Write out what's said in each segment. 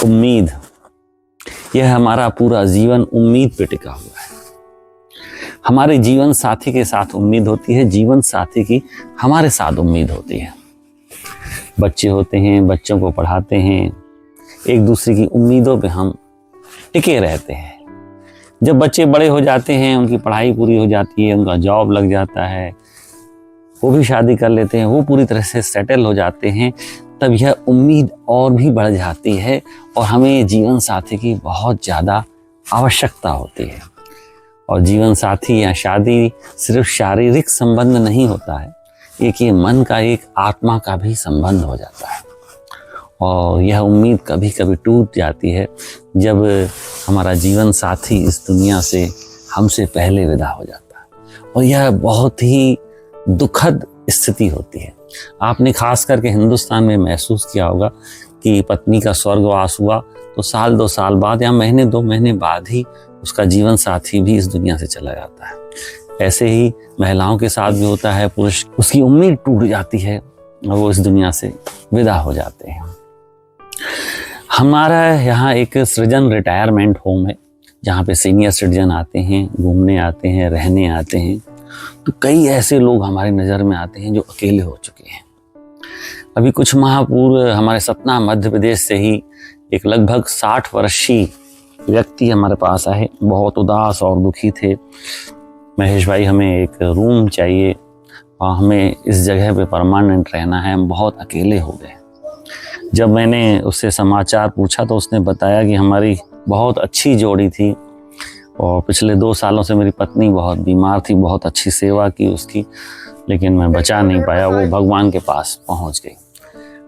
उम्मीद, यह हमारा पूरा जीवन उम्मीद पे टिका हुआ है। हमारे जीवन साथी के साथ उम्मीद होती है, जीवन साथी की हमारे साथ उम्मीद होती है। बच्चे होते हैं, बच्चों को पढ़ाते हैं, एक दूसरे की उम्मीदों पे हम टिके रहते हैं। जब बच्चे बड़े हो जाते हैं, उनकी पढ़ाई पूरी हो जाती है, उनका जॉब लग जाता है, वो भी शादी कर लेते हैं, वो पूरी तरह से सेटल हो जाते हैं, तब यह उम्मीद और भी बढ़ जाती है और हमें जीवन साथी की बहुत ज़्यादा आवश्यकता होती है। और जीवन साथी या शादी सिर्फ शारीरिक संबंध नहीं होता है, एक ये मन का, एक आत्मा का भी संबंध हो जाता है। और यह उम्मीद कभी कभी टूट जाती है जब हमारा जीवन साथी इस दुनिया से हमसे पहले विदा हो जाता है, और यह बहुत ही दुखद स्थिति होती है। आपने खास करके हिंदुस्तान में महसूस किया होगा कि पत्नी का स्वर्गवास हुआ तो साल 2 साल बाद या महीने 2 महीने बाद ही उसका जीवन साथी भी इस दुनिया से चला जाता है। ऐसे ही महिलाओं के साथ भी होता है, पुरुष उसकी उम्मीद टूट जाती है और वो इस दुनिया से विदा हो जाते हैं। हमारा यहाँ एक सृजन रिटायरमेंट होम है, जहाँ पे सीनियर सिटीजन आते हैं, घूमने आते हैं, रहने आते हैं। तो कई ऐसे लोग हमारी नज़र में आते हैं जो अकेले हो चुके हैं। अभी कुछ माह पूर्व हमारे सतना मध्य प्रदेश से ही एक लगभग 60 वर्षीय व्यक्ति हमारे पास आए, बहुत उदास और दुखी थे। महेश भाई, हमें एक रूम चाहिए और हमें इस जगह पे परमानेंट रहना है, हम बहुत अकेले हो गए। जब मैंने उससे समाचार पूछा तो उसने बताया कि हमारी बहुत अच्छी जोड़ी थी और पिछले 2 सालों से मेरी पत्नी बहुत बीमार थी, बहुत अच्छी सेवा की उसकी, लेकिन मैं बचा नहीं पाया, वो भगवान के पास पहुंच गई।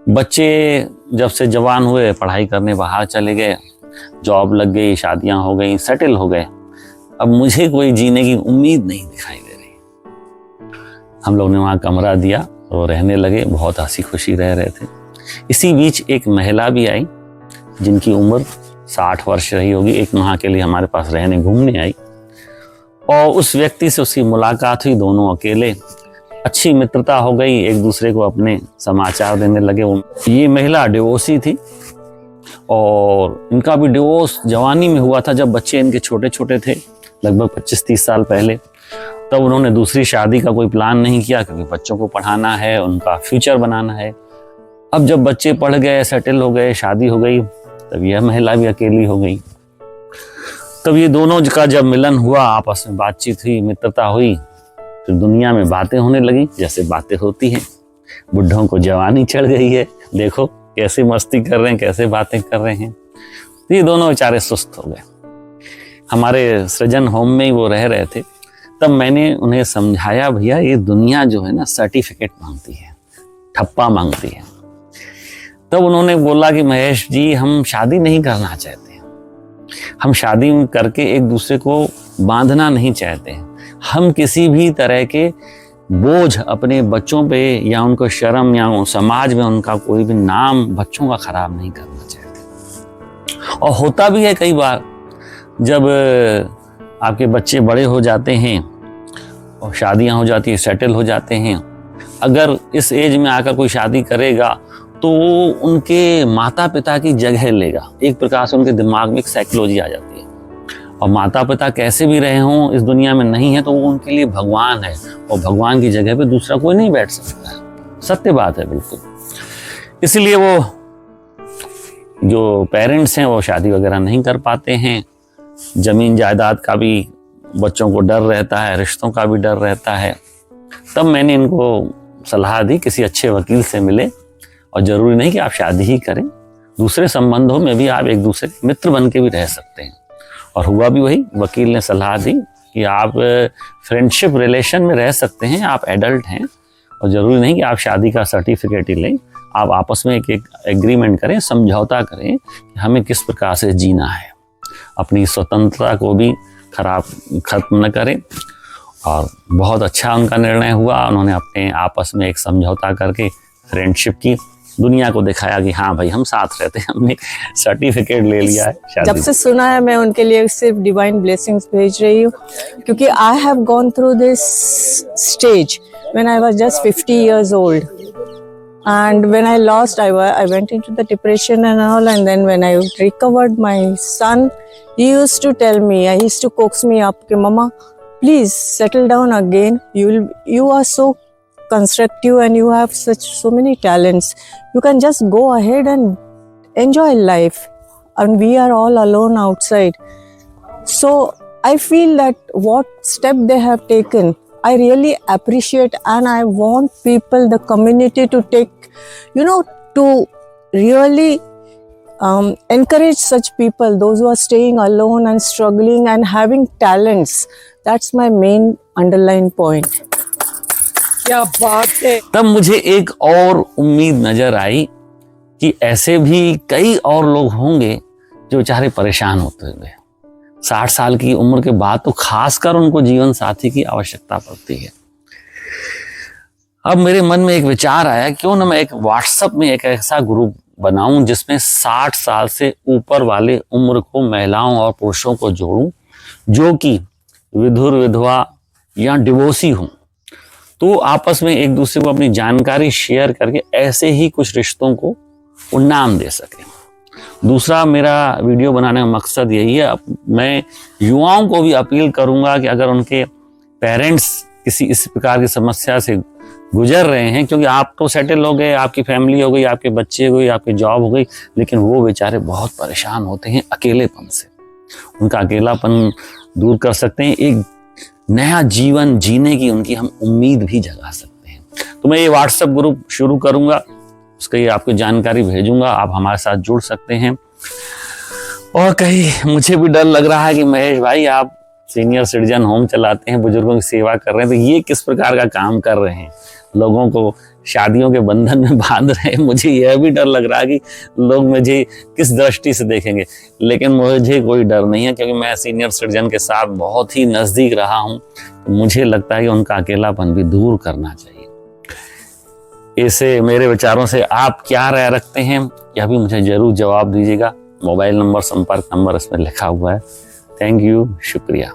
बच्चे जब से जवान हुए, पढ़ाई करने बाहर चले गए, जॉब लग गई, शादियां हो गई, सेटल हो गए। अब मुझे कोई जीने की उम्मीद नहीं दिखाई दे रही। हम लोग ने वहाँ कमरा दिया और रहने लगे, बहुत हंसी खुशी रह रहे थे। इसी बीच एक महिला भी आई जिनकी उम्र 60 वर्ष रही होगी, 1 माह के लिए हमारे पास रहने घूमने आई और उस व्यक्ति से उसकी मुलाकात हुई। दोनों अकेले, अच्छी मित्रता हो गई, एक दूसरे को अपने समाचार देने लगे। ये महिला डिवोर्सी थी और इनका भी डिवोर्स जवानी में हुआ था, जब बच्चे इनके छोटे छोटे थे, लगभग 25-30 साल पहले। तब उन्होंने दूसरी शादी का कोई प्लान नहीं किया क्योंकि बच्चों को पढ़ाना है, उनका फ्यूचर बनाना है। अब जब बच्चे पढ़ गए, सेटल हो गए, शादी हो गई, तब यह महिला भी अकेली हो गई। तब ये दोनों का जब मिलन हुआ, आपस में बातचीत हुई, मित्रता हुई, तो दुनिया में बातें होने लगी, जैसे बातें होती हैं। बुढ़ों को जवानी चढ़ गई है, देखो कैसे मस्ती कर रहे हैं, कैसे बातें कर रहे हैं। तो ये दोनों बेचारे सुस्त हो गए। हमारे सृजन होम में ही वो रह रहे थे। तब मैंने उन्हें समझाया, भैया ये दुनिया जो है ना, सर्टिफिकेट मांगती है, ठप्पा मांगती है। तब उन्होंने बोला कि महेश जी, हम शादी नहीं करना चाहते हैं, हम शादी करके एक दूसरे को बांधना नहीं चाहते हैं, हम किसी भी तरह के बोझ अपने बच्चों पे या उनको शर्म या समाज में उनका कोई भी नाम बच्चों का खराब नहीं करना चाहते। और होता भी है कई बार, जब आपके बच्चे बड़े हो जाते हैं और शादियां हो जाती है, सेटल हो जाते हैं, अगर इस एज में आकर कोई शादी करेगा तो उनके माता पिता की जगह लेगा। एक प्रकार से उनके दिमाग में एक साइकोलॉजी आ जाती है, और माता पिता कैसे भी रहे हों, इस दुनिया में नहीं है तो वो उनके लिए भगवान है, और भगवान की जगह पे दूसरा कोई नहीं बैठ सकता है। सत्य बात है बिल्कुल। इसलिए वो जो पेरेंट्स हैं वो शादी वगैरह नहीं कर पाते हैं। जमीन जायदाद का भी बच्चों को डर रहता है, रिश्तों का भी डर रहता है। तब मैंने इनको सलाह दी, किसी अच्छे वकील से मिले, और जरूरी नहीं कि आप शादी ही करें, दूसरे संबंधों में भी आप एक दूसरे मित्र बन के भी रह सकते हैं। और हुआ भी वही। वकील ने सलाह दी कि आप फ्रेंडशिप रिलेशन में रह सकते हैं, आप एडल्ट हैं, और ज़रूरी नहीं कि आप शादी का सर्टिफिकेट ही लें। आप आपस में एक एग्रीमेंट करें, समझौता करें कि हमें किस प्रकार से जीना है, अपनी स्वतंत्रता को भी खत्म न करें। और बहुत अच्छा उनका निर्णय हुआ। उन्होंने अपने आपस में एक समझौता करके फ्रेंडशिप की, दुनिया को दिखाया कि हाँ भाई हम साथ रहते हैं, हमने सर्टिफिकेट ले लिया है। जब से सुना है मैं उनके लिए सिर्फ डिवाइन ब्लेसिंग्स भेज रही हूँ, क्योंकि I have gone through this stage when I was just 50 years old And when I lost, I went into the depression and all. And then when I recovered, my son, he used to tell me, he used to coax me up, "Ki, Mama, please settle down again. You are so constructive and you have so many talents. You can just go ahead and enjoy life. And we are all alone outside." So I feel that what step they have taken, I really appreciate, and I want people, the community, to take, to really encourage such people, those who are staying alone and struggling and having talents. That's my main underline point. क्या बात है। तब मुझे एक और उम्मीद नजर आई कि ऐसे भी कई और लोग होंगे जो बेचारे परेशान होते हुए, 60 साल की उम्र के बाद तो खासकर उनको जीवन साथी की आवश्यकता पड़ती है। अब मेरे मन में एक विचार आया, क्यों ना मैं एक व्हाट्सएप में एक ऐसा ग्रुप बनाऊं जिसमें 60 साल से ऊपर वाले उम्र को महिलाओं और पुरुषों को जोड़ूं जो कि विधुर, विधवा या डिवोर्सी हों, तो आपस में एक दूसरे को अपनी जानकारी शेयर करके ऐसे ही कुछ रिश्तों को वो नाम दे सके। दूसरा मेरा वीडियो बनाने का मकसद यही है, मैं युवाओं को भी अपील करूंगा कि अगर उनके पेरेंट्स किसी इस प्रकार की समस्या से गुजर रहे हैं, क्योंकि आप तो सेटल हो गए, आपकी फैमिली हो गई, आपके बच्चे हो गए, आपकी जॉब हो गई, लेकिन वो बेचारे बहुत परेशान होते हैं अकेलेपन से। उनका अकेलापन दूर कर सकते हैं, एक नया जीवन जीने की उनकी हम उम्मीद भी जगा सकते हैं। तो मैं ये व्हाट्सएप ग्रुप शुरू करूंगा, उसका ये आपको जानकारी भेजूंगा, आप हमारे साथ जुड़ सकते हैं। और कहीं मुझे भी डर लग रहा है कि महेश भाई, आप सीनियर सिटीजन होम चलाते हैं, बुजुर्गों की सेवा कर रहे हैं, तो ये किस प्रकार का काम कर रहे हैं, लोगों को शादियों के बंधन में बांध रहे हैं। मुझे यह भी डर लग रहा है कि लोग मुझे किस दृष्टि से देखेंगे, लेकिन मुझे कोई डर नहीं है, क्योंकि मैं सीनियर सिटीजन के साथ बहुत ही नज़दीक रहा हूँ। तो मुझे लगता है कि उनका अकेलापन भी दूर करना चाहिए। ऐसे मेरे विचारों से आप क्या राय रखते हैं, यह भी मुझे जरूर जवाब दीजिएगा। मोबाइल नंबर, संपर्क नंबर इसमें लिखा हुआ है। थैंक यू, शुक्रिया।